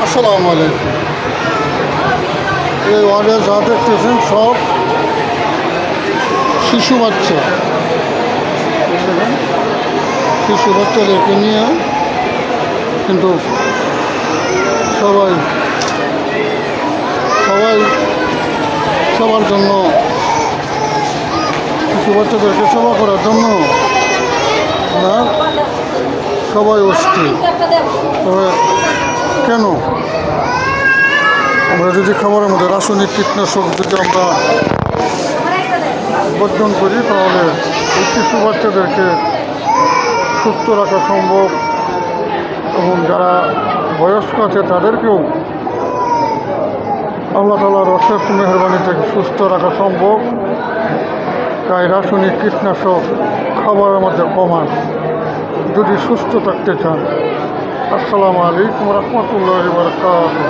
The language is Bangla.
আসসালামু আলাইকুম। এই ওয়ার্ডে যা দেখতেছেন সব শিশু বাচ্চা, বুঝলেন? শিশু বাচ্চাদেরকে নিয়ে কিন্তু সবাই সবাই সবার জন্য, শিশু বাচ্চাদেরকে সেবা করার জন্য না সবাই অস্থির। তবে কেন? আমরা যদি খাবারের মধ্যে রাসায়নিক কীটনাশক যদি আমরা বর্জন করি, তাহলে এই শিশু বাচ্চাদেরকে সুস্থ রাখা সম্ভব এবং যারা বয়স্ক আছে তাদেরকেও আল্লাহ তাআলার অশেষ মেহেরবানি থেকে সুস্থ রাখা সম্ভব। তাই রাসায়নিক কীটনাশক খাবারের মধ্যে কমান যদি সুস্থ থাকতে চান। আসসালামু আলাইকুম রহমতুল্লাহি ওয়া বারাকাতুহু।